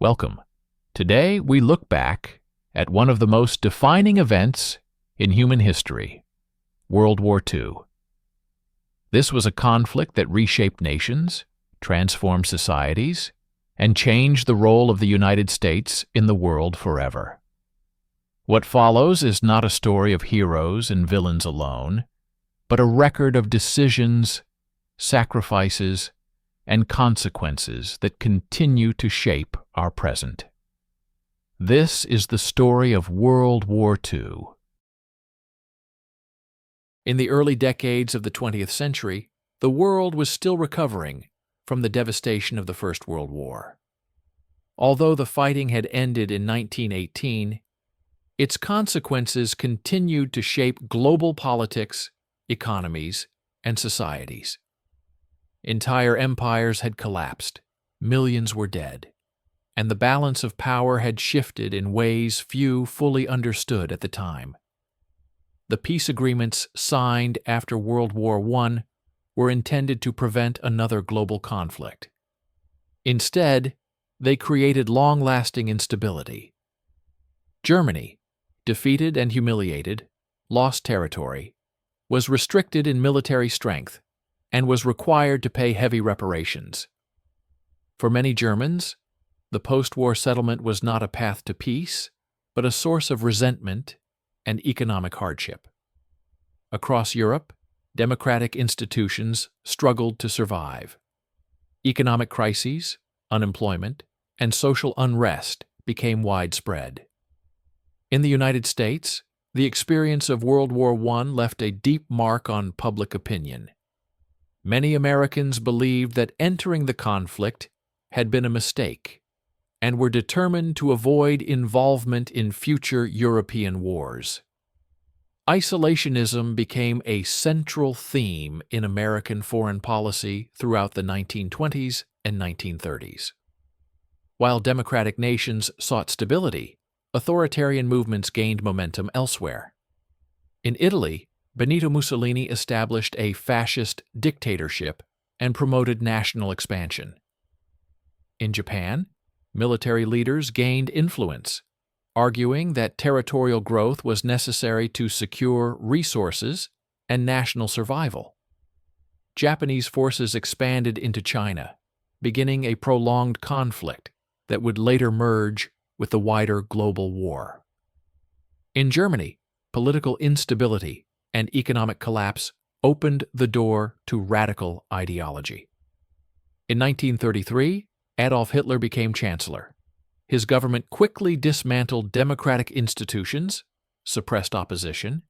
Welcome. Today we look back at one of the most defining events in human history, World War II. This was a conflict that reshaped nations, transformed societies, and changed the role of the United States in the world forever. What follows is not a story of heroes and villains alone, but a record of decisions, sacrifices, and consequences that continue to shape our present. This is the story of World War II. In the early decades of the 20th century, the world was still recovering from the devastation of the First World War. Although the fighting had ended in 1918, its consequences continued to shape global politics, economies, and societies. Entire empires had collapsed, millions were dead, and the balance of power had shifted in ways few fully understood at the time. The peace agreements signed after World War I were intended to prevent another global conflict. Instead, they created long-lasting instability. Germany, defeated and humiliated, lost territory, was restricted in military strength, and was required to pay heavy reparations. For many Germans, the post-war settlement was not a path to peace, but a source of resentment and economic hardship. Across Europe, democratic institutions struggled to survive. Economic crises, unemployment, and social unrest became widespread. In the United States, the experience of World War I left a deep mark on public opinion. Many Americans believed that entering the conflict had been a mistake and were determined to avoid involvement in future European wars. Isolationism became a central theme in American foreign policy throughout the 1920s and 1930s. While democratic nations sought stability, authoritarian movements gained momentum elsewhere. In Italy, Benito Mussolini established a fascist dictatorship and promoted national expansion. In Japan, military leaders gained influence, arguing that territorial growth was necessary to secure resources and national survival. Japanese forces expanded into China, beginning a prolonged conflict that would later merge with the wider global war. In Germany, political instability and economic collapse opened the door to radical ideology. In 1933, Adolf Hitler became chancellor. His government quickly dismantled democratic institutions, suppressed opposition,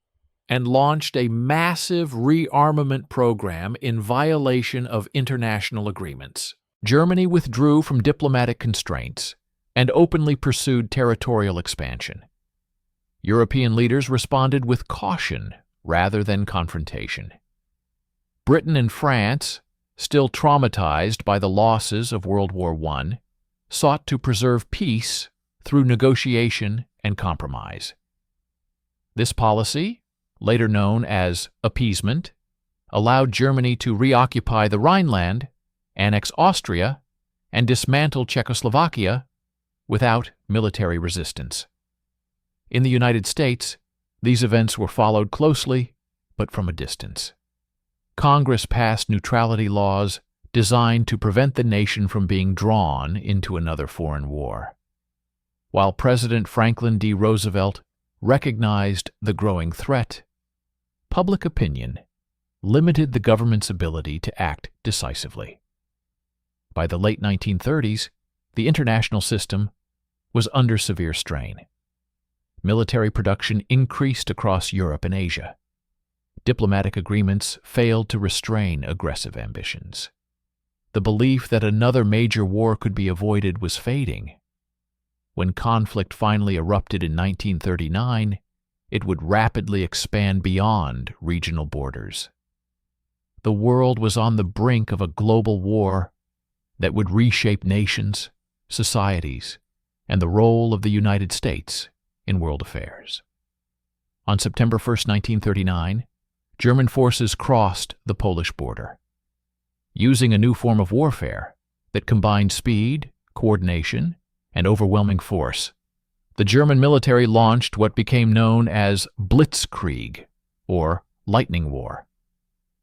and launched a massive rearmament program in violation of international agreements. Germany withdrew from diplomatic constraints and openly pursued territorial expansion. European leaders responded with caution rather than confrontation. Britain and France, still traumatized by the losses of World War I, sought to preserve peace through negotiation and compromise. This policy, later known as appeasement, allowed Germany to reoccupy the Rhineland, annex Austria, and dismantle Czechoslovakia without military resistance. In the United States, these events were followed closely, but from a distance. Congress passed neutrality laws designed to prevent the nation from being drawn into another foreign war. While President Franklin D. Roosevelt recognized the growing threat, public opinion limited the government's ability to act decisively. By the late 1930s, the international system was under severe strain. Military production increased across Europe and Asia. Diplomatic agreements failed to restrain aggressive ambitions. The belief that another major war could be avoided was fading. When conflict finally erupted in 1939, it would rapidly expand beyond regional borders. The world was on the brink of a global war that would reshape nations, societies, and the role of the United States in world affairs. On September 1, 1939, German forces crossed the Polish border. Using a new form of warfare that combined speed, coordination, and overwhelming force, the German military launched what became known as Blitzkrieg, or Lightning War.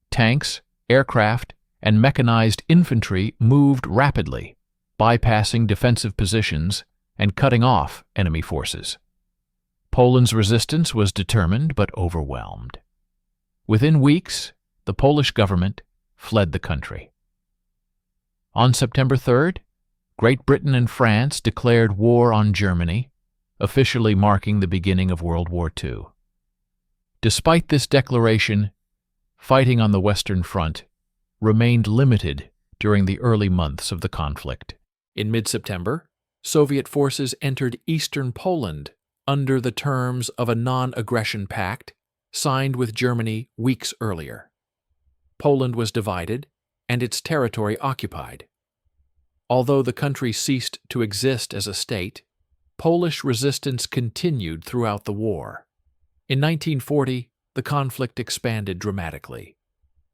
Tanks, aircraft, and mechanized infantry moved rapidly, bypassing defensive positions and cutting off enemy forces. Poland's resistance was determined but overwhelmed. Within weeks, the Polish government fled the country. On September 3rd, Great Britain and France declared war on Germany, officially marking the beginning of World War II. Despite this declaration, fighting on the Western Front remained limited during the early months of the conflict. In mid-September, Soviet forces entered eastern Poland under the terms of a non-aggression pact signed with Germany weeks earlier. Poland was divided and its territory occupied. Although the country ceased to exist as a state, Polish resistance continued throughout the war. In 1940, the conflict expanded dramatically.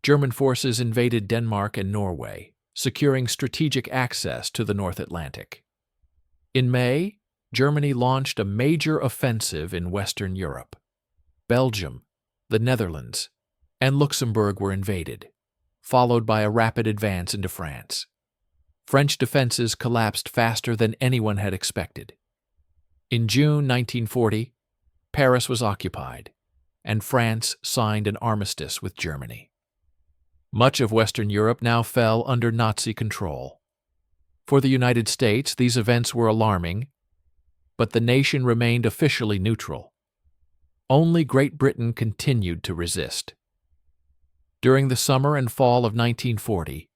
German forces invaded Denmark and Norway, securing strategic access to the North Atlantic. In May, Germany launched a major offensive in Western Europe. Belgium, the Netherlands, and Luxembourg were invaded, followed by a rapid advance into France. French defenses collapsed faster than anyone had expected. In June 1940, Paris was occupied, and France signed an armistice with Germany. Much of Western Europe now fell under Nazi control. For the United States, these events were alarming, but the nation remained officially neutral. Only Great Britain continued to resist. During the summer and fall of 1940,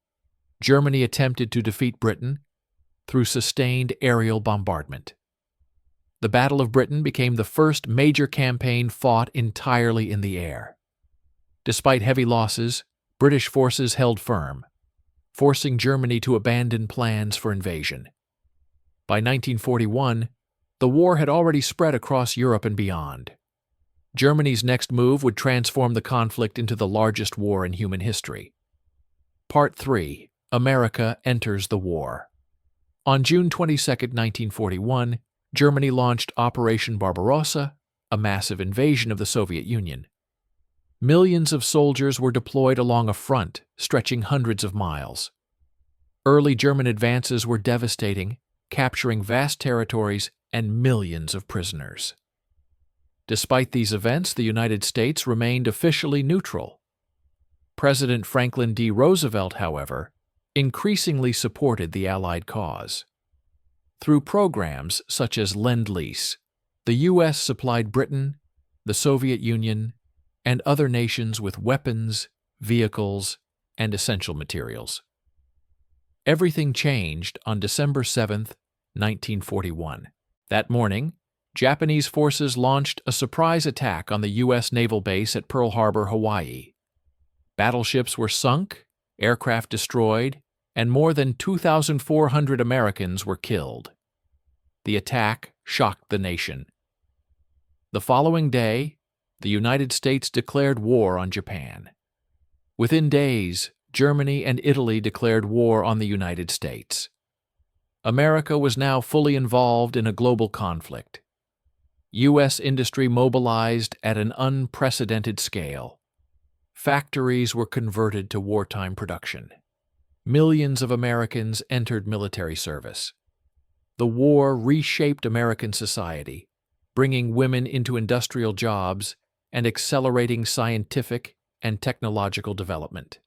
Germany attempted to defeat Britain through sustained aerial bombardment. The Battle of Britain became the first major campaign fought entirely in the air. Despite heavy losses, British forces held firm, forcing Germany to abandon plans for invasion. By 1941, the war had already spread across Europe and beyond. Germany's next move would transform the conflict into the largest war in human history. Part 3. America enters the war. On June 22, 1941, Germany launched Operation Barbarossa, a massive invasion of the Soviet Union. Millions of soldiers were deployed along a front stretching hundreds of miles. Early German advances were devastating, capturing vast territories and millions of prisoners. Despite these events, the United States remained officially neutral. President Franklin D. Roosevelt, however, increasingly supported the Allied cause. Through programs such as Lend-Lease, the U.S. supplied Britain, the Soviet Union, and other nations with weapons, vehicles, and essential materials. Everything changed on December 7, 1941. That morning, Japanese forces launched a surprise attack on the U.S. naval base at Pearl Harbor, Hawaii. Battleships were sunk, aircraft destroyed, and more than 2,400 Americans were killed. The attack shocked the nation. The following day, the United States declared war on Japan. Within days, Germany and Italy declared war on the United States. America was now fully involved in a global conflict. U.S. industry mobilized at an unprecedented scale. Factories were converted to wartime production. Millions of Americans entered military service. The war reshaped American society, bringing women into industrial jobs and accelerating scientific and technological development.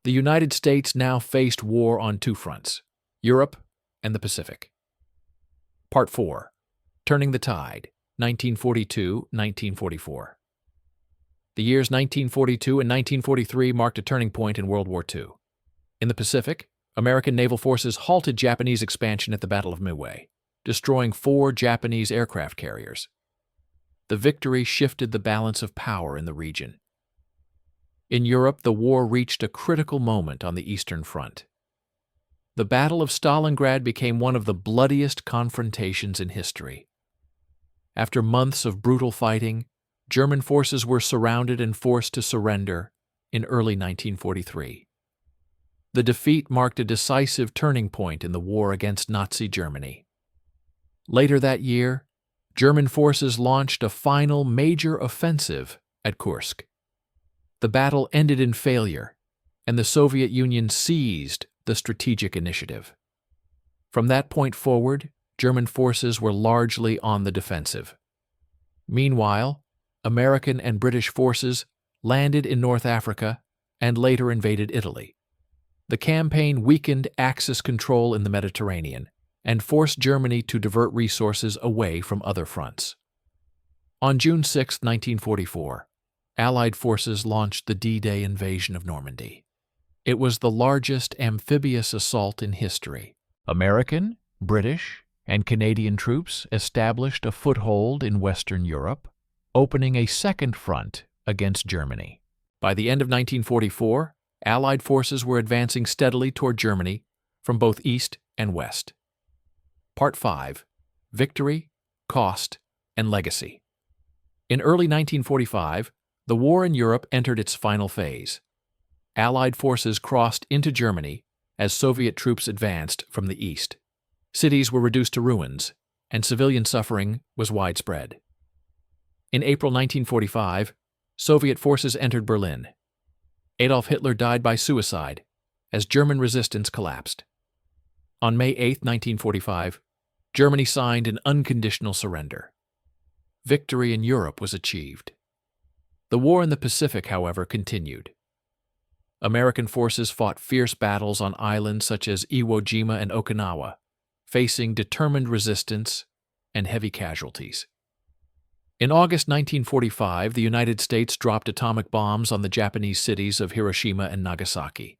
The United States now faced war on two fronts: Europe and the Pacific. Part 4. Turning the Tide, 1942-1944. The years 1942 and 1943 marked a turning point in World War II. In the Pacific, American naval forces halted Japanese expansion at the Battle of Midway, destroying 4 Japanese aircraft carriers. The victory shifted the balance of power in the region. In Europe, the war reached a critical moment on the Eastern Front. The Battle of Stalingrad became one of the bloodiest confrontations in history. After months of brutal fighting, German forces were surrounded and forced to surrender in early 1943. The defeat marked a decisive turning point in the war against Nazi Germany. Later that year, German forces launched a final major offensive at Kursk. The battle ended in failure, and the Soviet Union seized the strategic initiative. From that point forward, German forces were largely on the defensive. Meanwhile, American and British forces landed in North Africa and later invaded Italy. The campaign weakened Axis control in the Mediterranean and forced Germany to divert resources away from other fronts. On June 6, 1944, Allied forces launched the D-Day invasion of Normandy. It was the largest amphibious assault in history. American, British, and Canadian troops established a foothold in Western Europe, opening a second front against Germany. By the end of 1944, Allied forces were advancing steadily toward Germany from both east and west. Part 5. Victory, Cost, and Legacy. In early 1945, the war in Europe entered its final phase. Allied forces crossed into Germany as Soviet troops advanced from the east. Cities were reduced to ruins, and civilian suffering was widespread. In April 1945, Soviet forces entered Berlin. Adolf Hitler died by suicide as German resistance collapsed. On May 8, 1945, Germany signed an unconditional surrender. Victory in Europe was achieved. The war in the Pacific, however, continued. American forces fought fierce battles on islands such as Iwo Jima and Okinawa, facing determined resistance and heavy casualties. In August 1945, the United States dropped atomic bombs on the Japanese cities of Hiroshima and Nagasaki.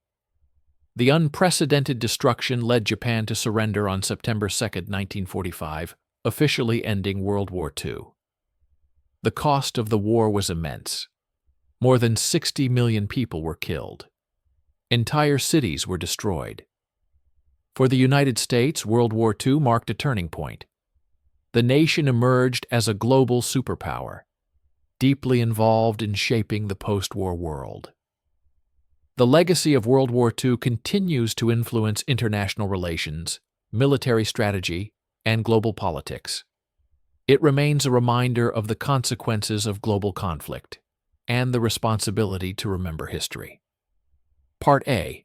The unprecedented destruction led Japan to surrender on September 2, 1945, officially ending World War II. The cost of the war was immense. More than 60 million people were killed. Entire cities were destroyed. For the United States, World War II marked a turning point. The nation emerged as a global superpower, deeply involved in shaping the post-war world. The legacy of World War II continues to influence international relations, military strategy, and global politics. It remains a reminder of the consequences of global conflict and the responsibility to remember history. Part A,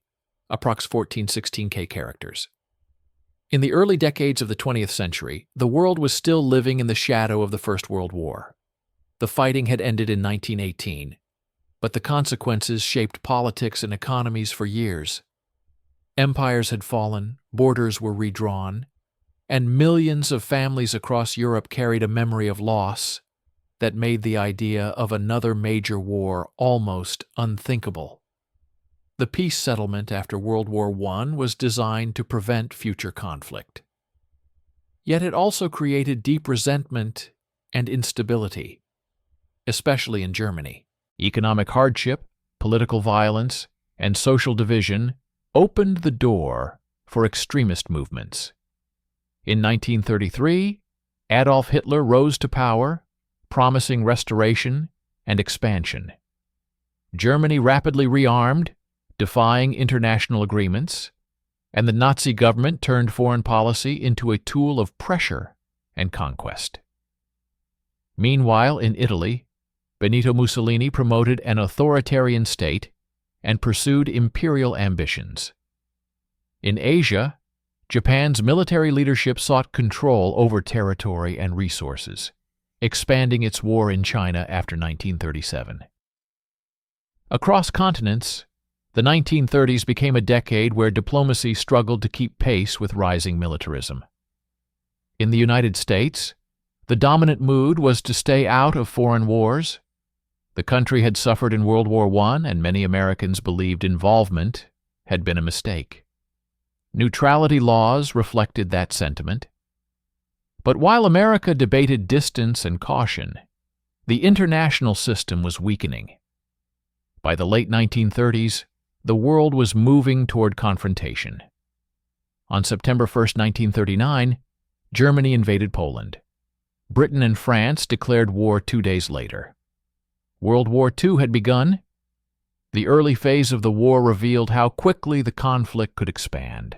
approx 1416K characters. In the early decades of the 20th century, the world was still living in the shadow of the First World War. The fighting had ended in 1918, but the consequences shaped politics and economies for years. Empires had fallen, borders were redrawn, and millions of families across Europe carried a memory of loss that made the idea of another major war almost unthinkable. The peace settlement after World War I was designed to prevent future conflict. Yet it also created deep resentment and instability, especially in Germany. Economic hardship, political violence, and social division opened the door for extremist movements. In 1933, Adolf Hitler rose to power, promising restoration and expansion. Germany rapidly rearmed, defying international agreements, and the Nazi government turned foreign policy into a tool of pressure and conquest. Meanwhile, in Italy, Benito Mussolini promoted an authoritarian state and pursued imperial ambitions. In Asia, Japan's military leadership sought control over territory and resources, expanding its war in China after 1937. Across continents, the 1930s became a decade where diplomacy struggled to keep pace with rising militarism. In the United States, the dominant mood was to stay out of foreign wars. The country had suffered in World War I, and many Americans believed involvement had been a mistake. Neutrality laws reflected that sentiment. But while America debated distance and caution, the international system was weakening. By the late 1930s, the world was moving toward confrontation. On September 1, 1939, Germany invaded Poland. Britain and France declared war 2 days later. World War II had begun. The early phase of the war revealed how quickly the conflict could expand.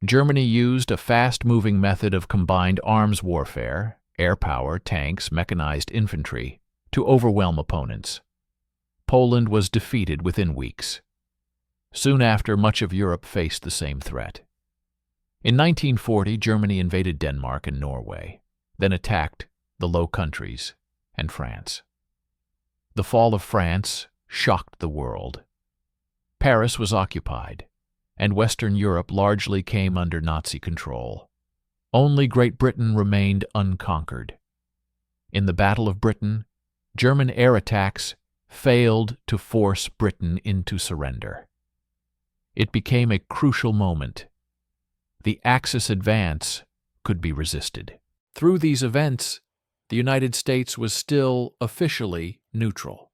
Germany used a fast-moving method of combined arms warfare, air power, tanks, mechanized infantry, to overwhelm opponents. Poland was defeated within weeks. Soon after, much of Europe faced the same threat. In 1940, Germany invaded Denmark and Norway, then attacked the Low Countries and France. The fall of France shocked the world. Paris was occupied, and Western Europe largely came under Nazi control. Only Great Britain remained unconquered. In the Battle of Britain, German air attacks failed to force Britain into surrender. It became a crucial moment. The Axis advance could be resisted. Through these events, the United States was still officially neutral.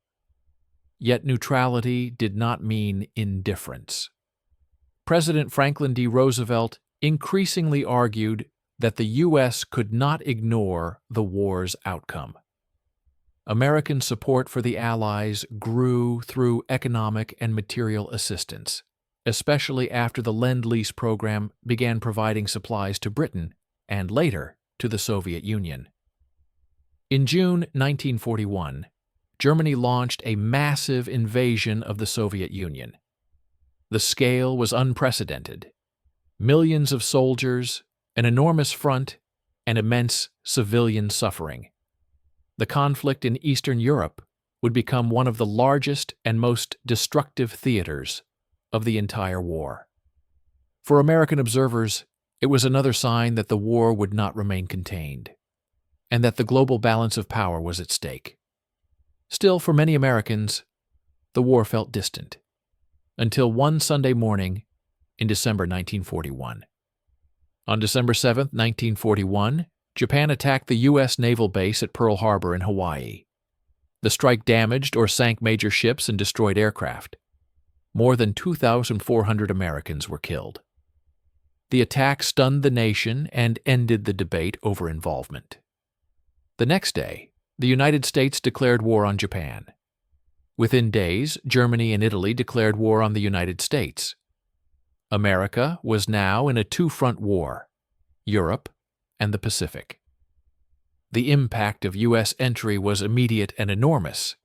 Yet neutrality did not mean indifference. President Franklin D. Roosevelt increasingly argued that the U.S. could not ignore the war's outcome. American support for the Allies grew through economic and material assistance, especially after the Lend-Lease program began providing supplies to Britain and later to the Soviet Union. In June 1941, Germany launched a massive invasion of the Soviet Union. The scale was unprecedented. Millions of soldiers, an enormous front, and immense civilian suffering. The conflict in Eastern Europe would become one of the largest and most destructive theaters of the entire war. For American observers, it was another sign that the war would not remain contained, and that the global balance of power was at stake. Still, for many Americans, the war felt distant, until one Sunday morning in December 1941. On December 7, 1941, Japan attacked the U.S. naval base at Pearl Harbor in Hawaii. The strike damaged or sank major ships and destroyed aircraft. More than 2,400 Americans were killed. The attack stunned the nation and ended the debate over involvement. The next day, the United States declared war on Japan. Within days, Germany and Italy declared war on the United States. America was now in a two-front war, Europe and the Pacific. The impact of U.S. entry was immediate and enormous.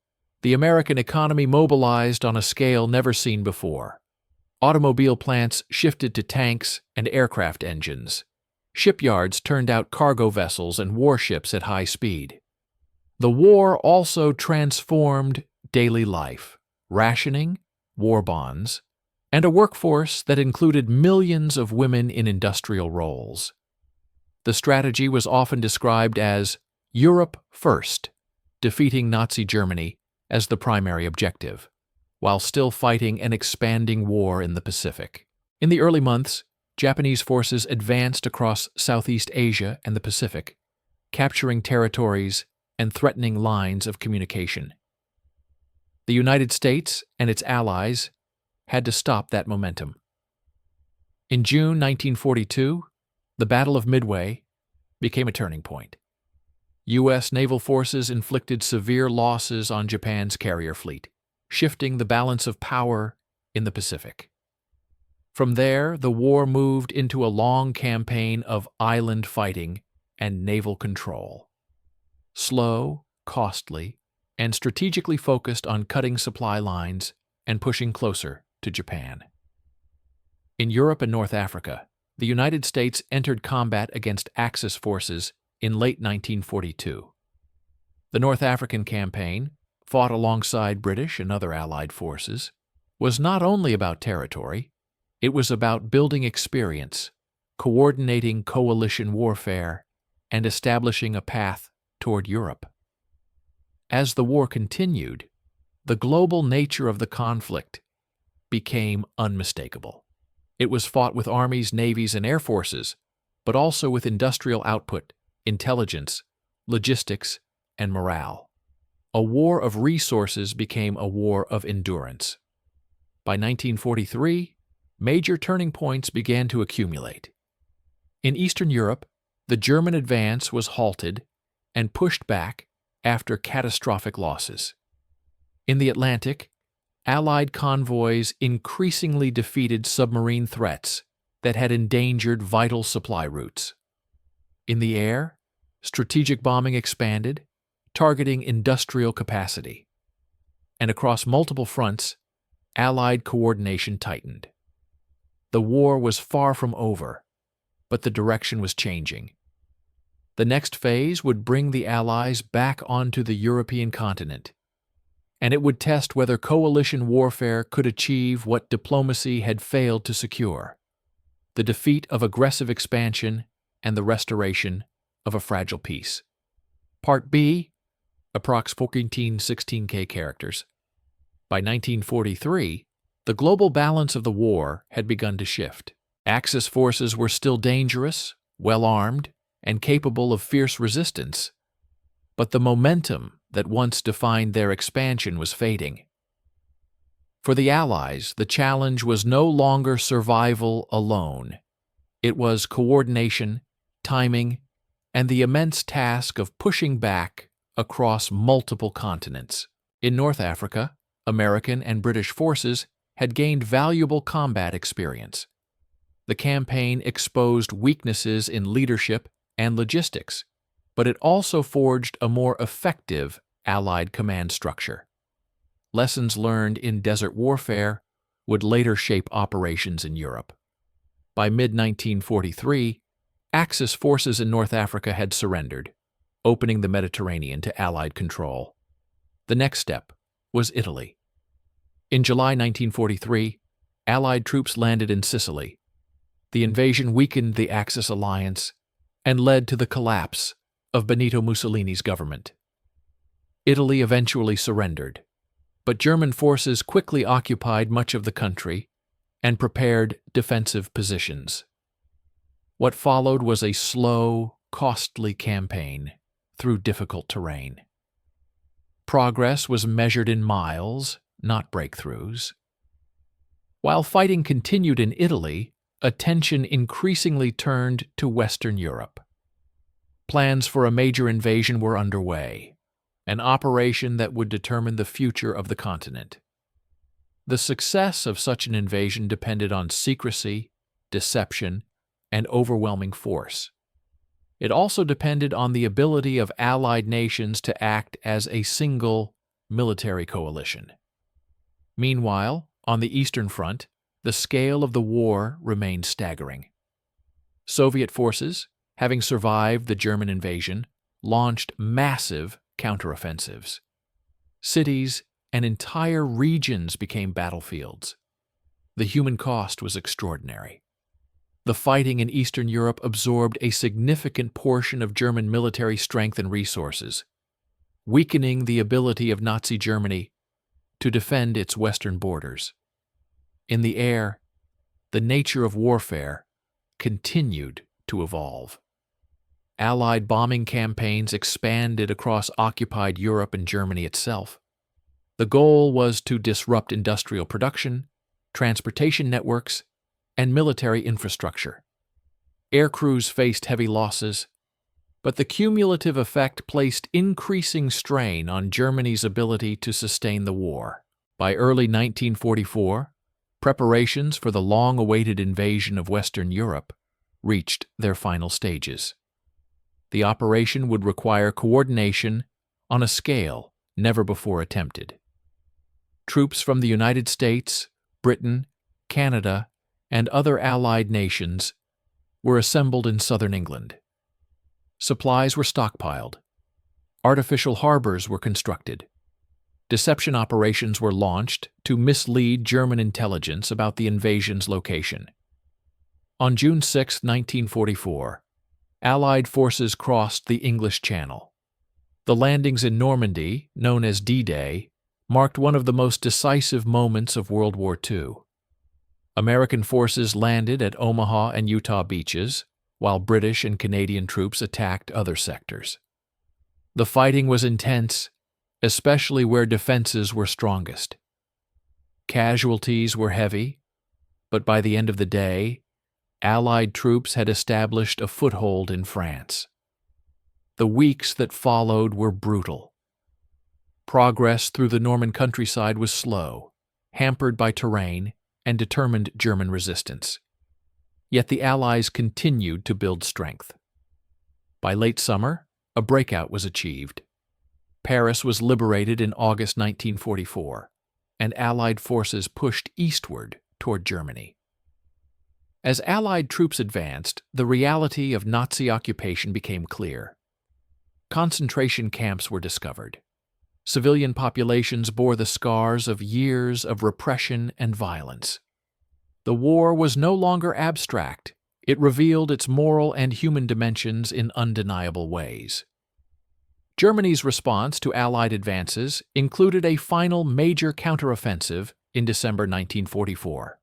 The American economy mobilized on a scale never seen before. Automobile plants shifted to tanks and aircraft engines. Shipyards turned out cargo vessels and warships at high speed. The war also transformed daily life, rationing, war bonds, and a workforce that included millions of women in industrial roles. The strategy was often described as Europe first, defeating Nazi Germany as the primary objective, while still fighting an expanding war in the Pacific. In the early months, Japanese forces advanced across Southeast Asia and the Pacific, capturing territories and threatening lines of communication. The United States and its allies had to stop that momentum. In June 1942, the Battle of Midway became a turning point. U.S. naval forces inflicted severe losses on Japan's carrier fleet, shifting the balance of power in the Pacific. From there, the war moved into a long campaign of island fighting and naval control. Slow, costly, and strategically focused on cutting supply lines and pushing closer to Japan. In Europe and North Africa, the United States entered combat against Axis forces in late 1942. The North African campaign, fought alongside British and other Allied forces, was not only about territory, it was about building experience, coordinating coalition warfare, and establishing a path toward Europe. As the war continued, the global nature of the conflict became unmistakable. It was fought with armies, navies, and air forces, but also with industrial output, intelligence, logistics, and morale. A war of resources became a war of endurance. By 1943, major turning points began to accumulate. In Eastern Europe, the German advance was halted and pushed back after catastrophic losses. In the Atlantic, Allied convoys increasingly defeated submarine threats that had endangered vital supply routes. In the air, strategic bombing expanded, targeting industrial capacity. And across multiple fronts, Allied coordination tightened. The war was far from over, but the direction was changing. The next phase would bring the Allies back onto the European continent, and it would test whether coalition warfare could achieve what diplomacy had failed to secure: the defeat of aggressive expansion and the restoration of a fragile peace. Part B, approx 1416K characters. By 1943, the global balance of the war had begun to shift. Axis forces were still dangerous, well-armed, and capable of fierce resistance, but the momentum that once defined their expansion was fading. For the Allies, the challenge was no longer survival alone. It was coordination, timing, and the immense task of pushing back across multiple continents. In North Africa, American and British forces had gained valuable combat experience. The campaign exposed weaknesses in leadership and logistics, but it also forged a more effective Allied command structure. Lessons learned in desert warfare would later shape operations in Europe. By mid-1943, Axis forces in North Africa had surrendered, opening the Mediterranean to Allied control. The next step was Italy. In July 1943, Allied troops landed in Sicily. The invasion weakened the Axis alliance and led to the collapse of Benito Mussolini's government. Italy eventually surrendered, but German forces quickly occupied much of the country and prepared defensive positions. What followed was a slow, costly campaign through difficult terrain. Progress was measured in miles, not breakthroughs. While fighting continued in Italy, attention increasingly turned to Western Europe. Plans for a major invasion were underway, an operation that would determine the future of the continent. The success of such an invasion depended on secrecy, deception, and overwhelming force. It also depended on the ability of Allied nations to act as a single military coalition. Meanwhile, on the Eastern Front, the scale of the war remained staggering. Soviet forces, having survived the German invasion, launched massive counteroffensives. Cities and entire regions became battlefields. The human cost was extraordinary. The fighting in Eastern Europe absorbed a significant portion of German military strength and resources, weakening the ability of Nazi Germany to defend its western borders. In the air, the nature of warfare continued to evolve. Allied bombing campaigns expanded across occupied Europe and Germany itself. The goal was to disrupt industrial production, transportation networks, and military infrastructure. Air crews faced heavy losses, but the cumulative effect placed increasing strain on Germany's ability to sustain the war. By early 1944, preparations for the long-awaited invasion of Western Europe reached their final stages. The operation would require coordination on a scale never before attempted. Troops from the United States, Britain, Canada, and other Allied nations were assembled in southern England. Supplies were stockpiled. Artificial harbors were constructed. Deception operations were launched to mislead German intelligence about the invasion's location. On June 6, 1944, Allied forces crossed the English Channel. The landings in Normandy, known as D-Day, marked one of the most decisive moments of World War II. American forces landed at Omaha and Utah beaches, while British and Canadian troops attacked other sectors. The fighting was intense, especially where defenses were strongest. Casualties were heavy, but by the end of the day, Allied troops had established a foothold in France. The weeks that followed were brutal. Progress through the Norman countryside was slow, hampered by terrain and determined German resistance. Yet the Allies continued to build strength. By late summer, a breakout was achieved. Paris was liberated in August 1944, and Allied forces pushed eastward toward Germany. As Allied troops advanced, the reality of Nazi occupation became clear. Concentration camps were discovered. Civilian populations bore the scars of years of repression and violence. The war was no longer abstract. It revealed its moral and human dimensions in undeniable ways. Germany's response to Allied advances included a final major counteroffensive in December 1944.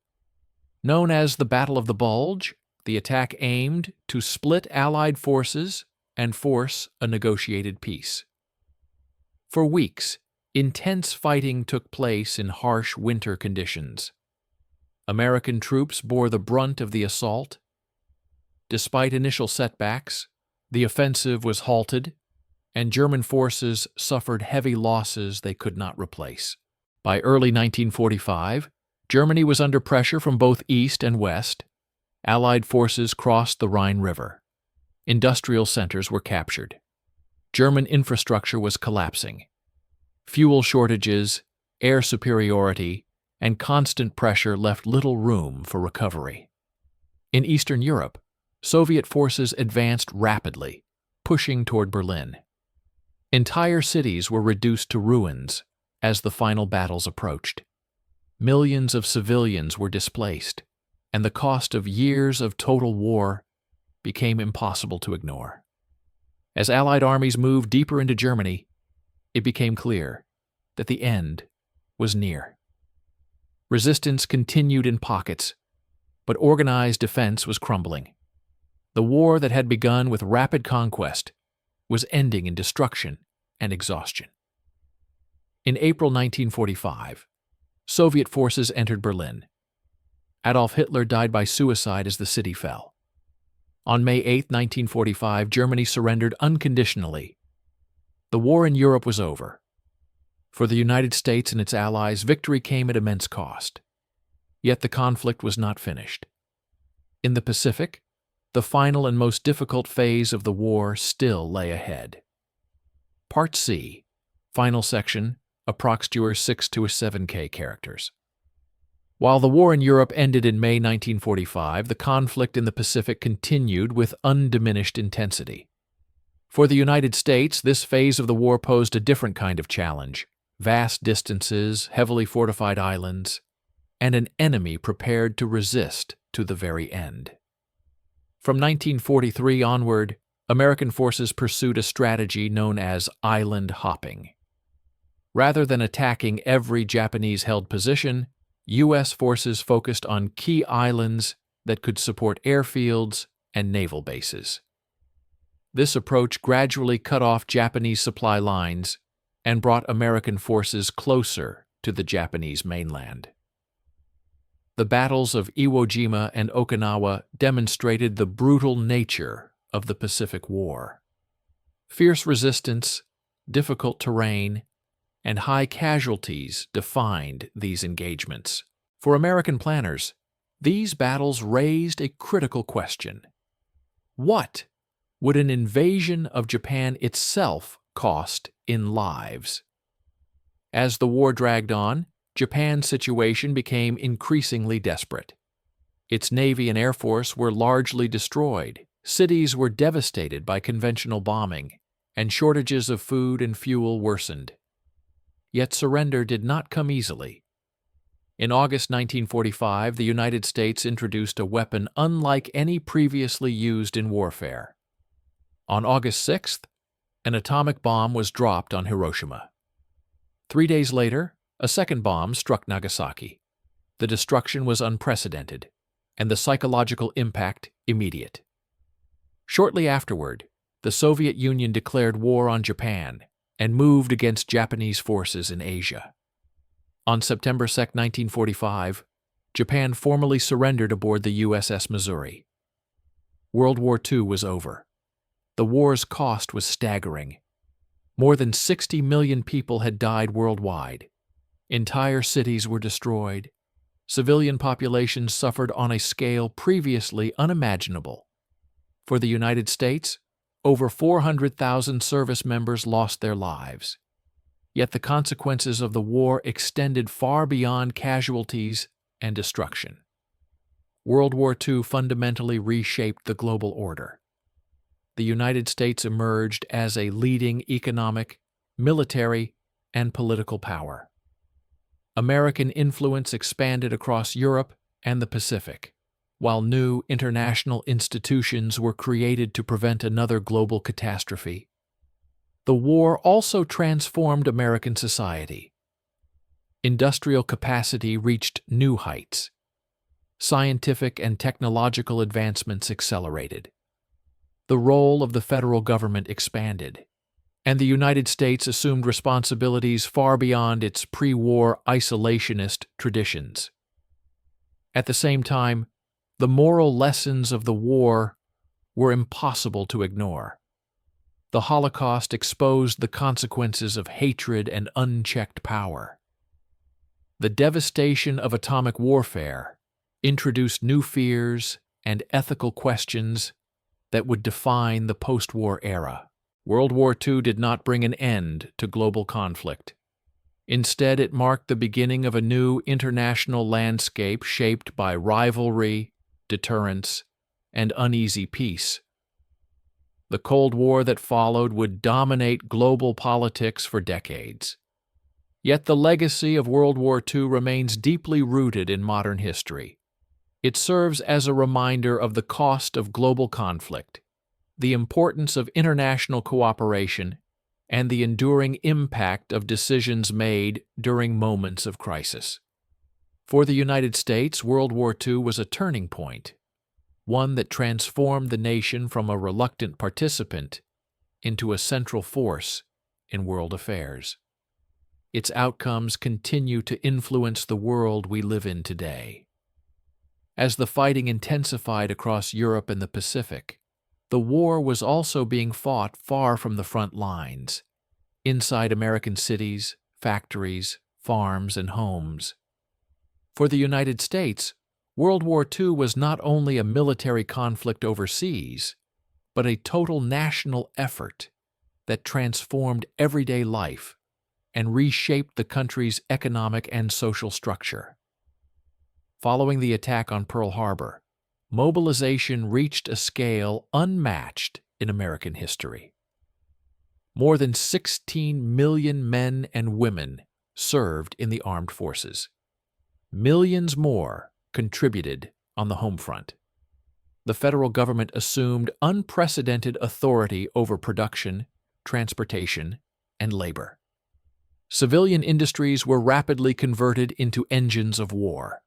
Known as the Battle of the Bulge, the attack aimed to split Allied forces and force a negotiated peace. For weeks, intense fighting took place in harsh winter conditions. American troops bore the brunt of the assault. Despite initial setbacks, the offensive was halted, and German forces suffered heavy losses they could not replace. By early 1945, Germany was under pressure from both east and west. Allied forces crossed the Rhine River. Industrial centers were captured. German infrastructure was collapsing. Fuel shortages, air superiority, and constant pressure left little room for recovery. In Eastern Europe, Soviet forces advanced rapidly, pushing toward Berlin. Entire cities were reduced to ruins as the final battles approached. Millions of civilians were displaced, and the cost of years of total war became impossible to ignore. As Allied armies moved deeper into Germany, it became clear that the end was near. Resistance continued in pockets, but organized defense was crumbling. The war that had begun with rapid conquest was ending in destruction and exhaustion. In April 1945, Soviet forces entered Berlin. Adolf Hitler died by suicide as the city fell. On May 8, 1945, Germany surrendered unconditionally. The war in Europe was over. For the United States and its allies, victory came at immense cost. Yet the conflict was not finished. In the Pacific, the final and most difficult phase of the war still lay ahead. Part C, final section, approx. 6 to 7K characters. While the war in Europe ended in May 1945, the conflict in the Pacific continued with undiminished intensity. For the United States, this phase of the war posed a different kind of challenge: vast distances, heavily fortified islands, and an enemy prepared to resist to the very end. From 1943 onward, American forces pursued a strategy known as island hopping. Rather than attacking every Japanese-held position, U.S. forces focused on key islands that could support airfields and naval bases. This approach gradually cut off Japanese supply lines and brought American forces closer to the Japanese mainland. The battles of Iwo Jima and Okinawa demonstrated the brutal nature of the Pacific War. Fierce resistance, difficult terrain, and high casualties defined these engagements. For American planners, these battles raised a critical question. What would an invasion of Japan itself cost in lives? As the war dragged on, Japan's situation became increasingly desperate. Its navy and air force were largely destroyed, cities were devastated by conventional bombing, and shortages of food and fuel worsened. Yet surrender did not come easily. In August 1945, the United States introduced a weapon unlike any previously used in warfare. On August 6th, an atomic bomb was dropped on Hiroshima. 3 days later, a second bomb struck Nagasaki. The destruction was unprecedented, and the psychological impact immediate. Shortly afterward, the Soviet Union declared war on Japan and moved against Japanese forces in Asia. On September 2, 1945, Japan formally surrendered aboard the USS Missouri. World War II was over. The war's cost was staggering. More than 60 million people had died worldwide. Entire cities were destroyed, civilian populations suffered on a scale previously unimaginable. For the United States, over 400,000 service members lost their lives. Yet the consequences of the war extended far beyond casualties and destruction. World War II fundamentally reshaped the global order. The United States emerged as a leading economic, military, and political power. American influence expanded across Europe and the Pacific, while new international institutions were created to prevent another global catastrophe. The war also transformed American society. Industrial capacity reached new heights. Scientific and technological advancements accelerated. The role of the federal government expanded, and the United States assumed responsibilities far beyond its pre-war isolationist traditions. At the same time, the moral lessons of the war were impossible to ignore. The Holocaust exposed the consequences of hatred and unchecked power. The devastation of atomic warfare introduced new fears and ethical questions that would define the post-war era. World War II did not bring an end to global conflict. Instead, it marked the beginning of a new international landscape shaped by rivalry, deterrence, and uneasy peace. The Cold War that followed would dominate global politics for decades. Yet the legacy of World War II remains deeply rooted in modern history. It serves as a reminder of the cost of global conflict, the importance of international cooperation, and the enduring impact of decisions made during moments of crisis. For the United States, World War II was a turning point, one that transformed the nation from a reluctant participant into a central force in world affairs. Its outcomes continue to influence the world we live in today. As the fighting intensified across Europe and the Pacific, the war was also being fought far from the front lines, inside American cities, factories, farms, and homes. For the United States, World War II was not only a military conflict overseas, but a total national effort that transformed everyday life and reshaped the country's economic and social structure. Following the attack on Pearl Harbor, mobilization reached a scale unmatched in American history. More than 16 million men and women served in the armed forces. Millions more contributed on the home front. The federal government assumed unprecedented authority over production, transportation, and labor. Civilian industries were rapidly converted into engines of war.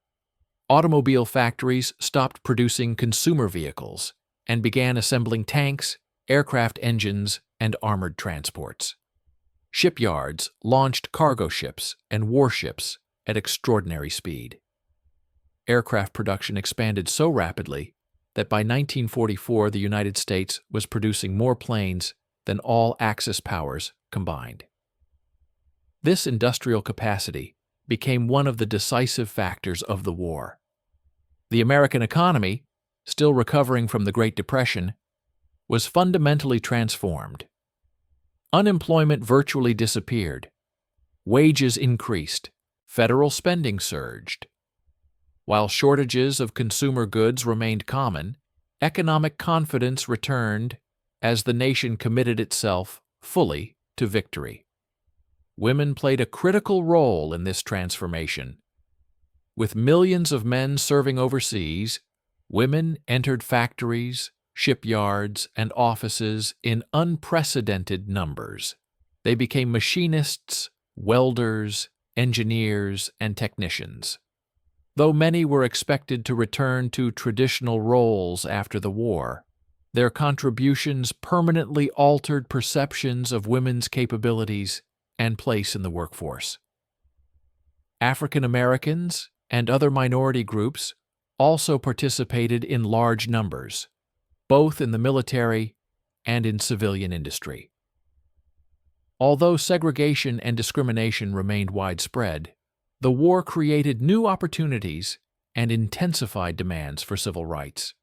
Automobile factories stopped producing consumer vehicles and began assembling tanks, aircraft engines, and armored transports. Shipyards launched cargo ships and warships at extraordinary speed. Aircraft production expanded so rapidly that by 1944 the United States was producing more planes than all Axis powers combined. This industrial capacity became one of the decisive factors of the war. The American economy, still recovering from the Great Depression, was fundamentally transformed. Unemployment virtually disappeared. Wages increased. Federal spending surged. While shortages of consumer goods remained common, economic confidence returned as the nation committed itself fully to victory. Women played a critical role in this transformation. With millions of men serving overseas, women entered factories, shipyards, and offices in unprecedented numbers. They became machinists, welders, engineers, and technicians. Though many were expected to return to traditional roles after the war, their contributions permanently altered perceptions of women's capabilities and place in the workforce. African Americans and other minority groups also participated in large numbers, both in the military and in civilian industry. Although segregation and discrimination remained widespread, the war created new opportunities and intensified demands for civil rights.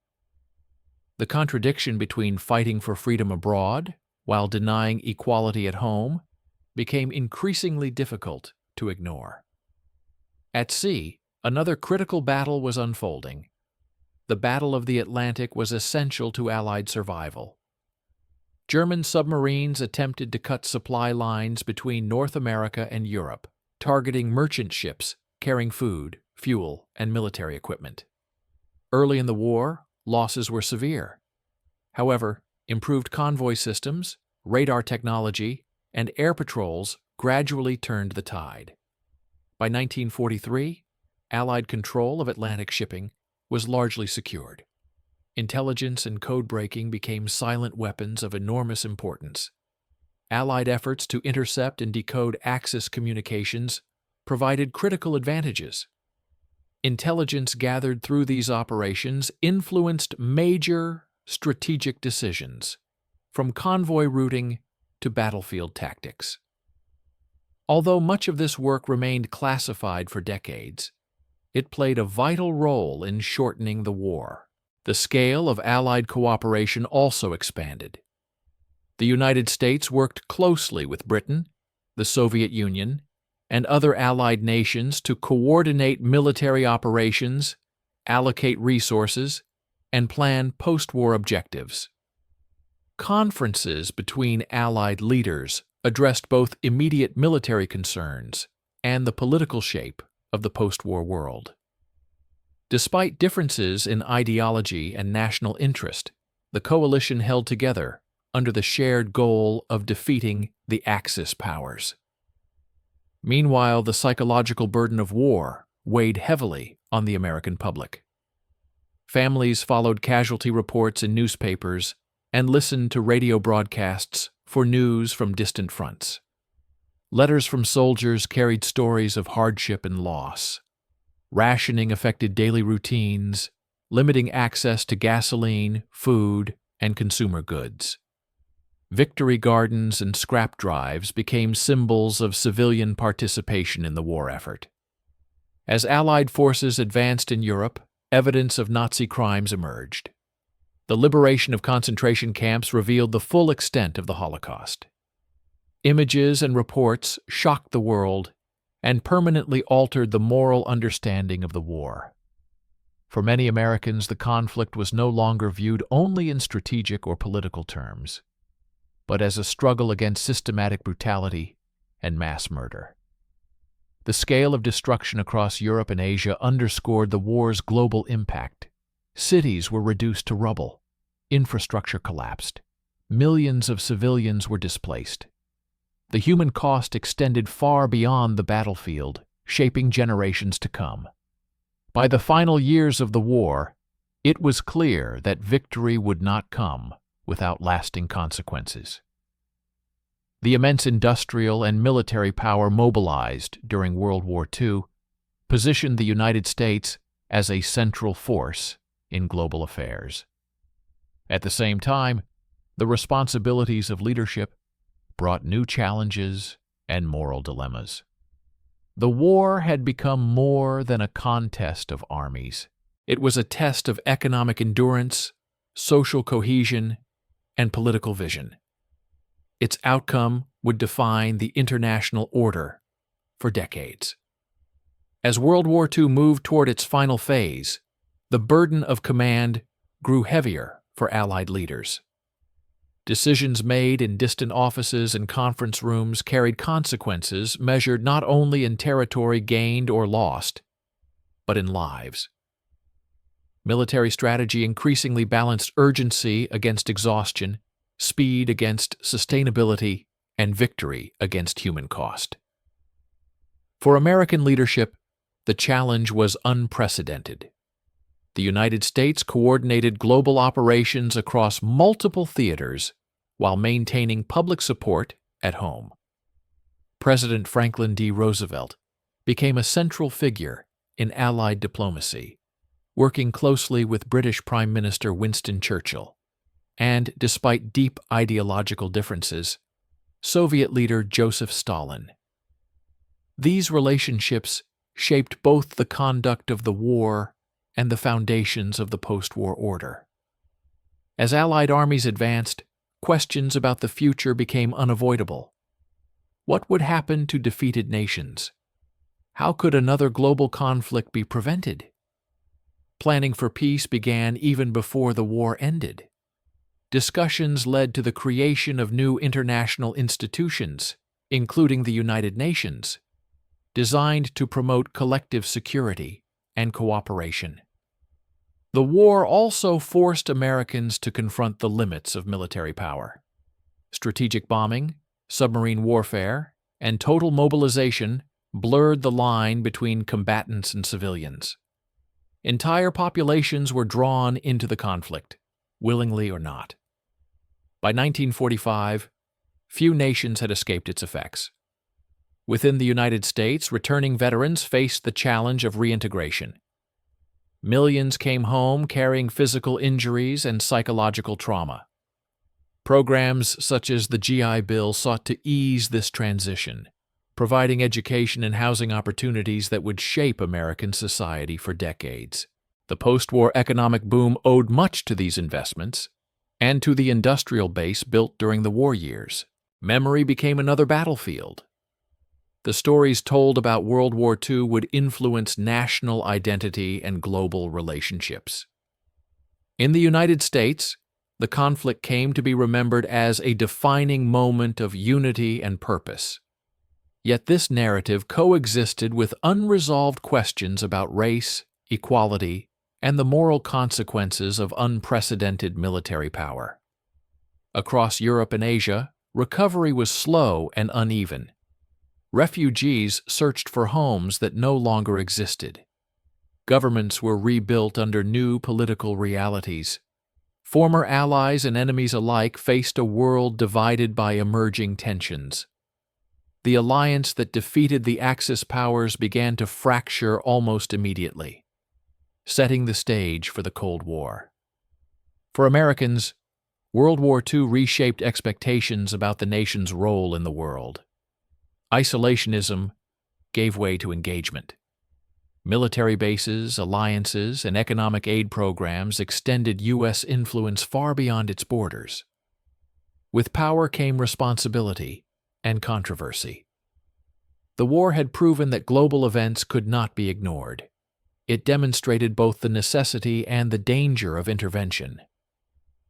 The contradiction between fighting for freedom abroad while denying equality at home became increasingly difficult to ignore. At sea, another critical battle was unfolding. The Battle of the Atlantic was essential to Allied survival. German submarines attempted to cut supply lines between North America and Europe, targeting merchant ships carrying food, fuel, and military equipment. Early in the war, losses were severe. However, improved convoy systems, radar technology, and air patrols gradually turned the tide. By 1943, Allied control of Atlantic shipping was largely secured. Intelligence and code-breaking became silent weapons of enormous importance. Allied efforts to intercept and decode Axis communications provided critical advantages. Intelligence gathered through these operations influenced major strategic decisions, from convoy routing to battlefield tactics. Although much of this work remained classified for decades, it played a vital role in shortening the war. The scale of Allied cooperation also expanded. The United States worked closely with Britain, the Soviet Union, and other Allied nations to coordinate military operations, allocate resources, and plan post-war objectives. Conferences between Allied leaders addressed both immediate military concerns and the political shape of the post-war world. Despite differences in ideology and national interest, the coalition held together under the shared goal of defeating the Axis powers. Meanwhile, the psychological burden of war weighed heavily on the American public. Families followed casualty reports in newspapers and listened to radio broadcasts for news from distant fronts. Letters from soldiers carried stories of hardship and loss. Rationing affected daily routines, limiting access to gasoline, food, and consumer goods. Victory gardens and scrap drives became symbols of civilian participation in the war effort. As Allied forces advanced in Europe, evidence of Nazi crimes emerged. The liberation of concentration camps revealed the full extent of the Holocaust. Images and reports shocked the world and permanently altered the moral understanding of the war. For many Americans, the conflict was no longer viewed only in strategic or political terms, but as a struggle against systematic brutality and mass murder. The scale of destruction across Europe and Asia underscored the war's global impact. Cities were reduced to rubble, infrastructure collapsed, millions of civilians were displaced. The human cost extended far beyond the battlefield, shaping generations to come. By the final years of the war, it was clear that victory would not come without lasting consequences. The immense industrial and military power mobilized during World War II positioned the United States as a central force in global affairs. At the same time, the responsibilities of leadership brought new challenges and moral dilemmas. The war had become more than a contest of armies. It was a test of economic endurance, social cohesion, and political vision. Its outcome would define the international order for decades. As World War II moved toward its final phase, the burden of command grew heavier for Allied leaders. Decisions made in distant offices and conference rooms carried consequences measured not only in territory gained or lost, but in lives. Military strategy increasingly balanced urgency against exhaustion, speed against sustainability, and victory against human cost. For American leadership, the challenge was unprecedented. The United States coordinated global operations across multiple theaters while maintaining public support at home. President Franklin D. Roosevelt became a central figure in Allied diplomacy, working closely with British Prime Minister Winston Churchill, and, despite deep ideological differences, Soviet leader Joseph Stalin. These relationships shaped both the conduct of the war and the foundations of the post-war order. As Allied armies advanced, questions about the future became unavoidable. What would happen to defeated nations? How could another global conflict be prevented? Planning for peace began even before the war ended. Discussions led to the creation of new international institutions, including the United Nations, designed to promote collective security and cooperation. The war also forced Americans to confront the limits of military power. Strategic bombing, submarine warfare, and total mobilization blurred the line between combatants and civilians. Entire populations were drawn into the conflict, willingly or not. By 1945, few nations had escaped its effects. Within the United States, returning veterans faced the challenge of reintegration. Millions came home carrying physical injuries and psychological trauma. Programs such as the GI Bill sought to ease this transition, providing education and housing opportunities that would shape American society for decades. The post-war economic boom owed much to these investments and to the industrial base built during the war years. Memory became another battlefield. The stories told about World War II would influence national identity and global relationships. In the United States, the conflict came to be remembered as a defining moment of unity and purpose. Yet this narrative coexisted with unresolved questions about race, equality, and the moral consequences of unprecedented military power. Across Europe and Asia, recovery was slow and uneven. Refugees searched for homes that no longer existed. Governments were rebuilt under new political realities. Former allies and enemies alike faced a world divided by emerging tensions. The alliance that defeated the Axis powers began to fracture almost immediately, setting the stage for the Cold War. For Americans, World War II reshaped expectations about the nation's role in the world. Isolationism gave way to engagement. Military bases, alliances, and economic aid programs extended U.S. influence far beyond its borders. With power came responsibility and controversy. The war had proven that global events could not be ignored. It demonstrated both the necessity and the danger of intervention.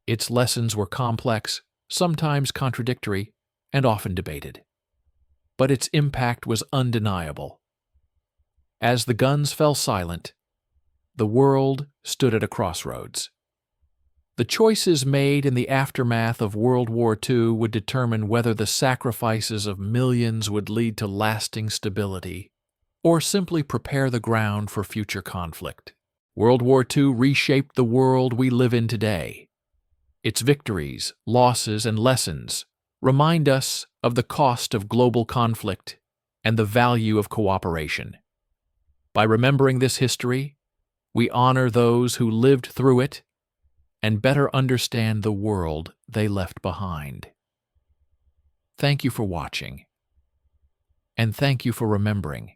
Its lessons were complex, sometimes contradictory, and often debated. But its impact was undeniable. As the guns fell silent, the world stood at a crossroads. The choices made in the aftermath of World War II would determine whether the sacrifices of millions would lead to lasting stability or simply prepare the ground for future conflict. World War II reshaped the world we live in today. Its victories, losses, and lessons remind us of the cost of global conflict and the value of cooperation. By remembering this history, we honor those who lived through it and better understand the world they left behind. Thank you for watching, and thank you for remembering.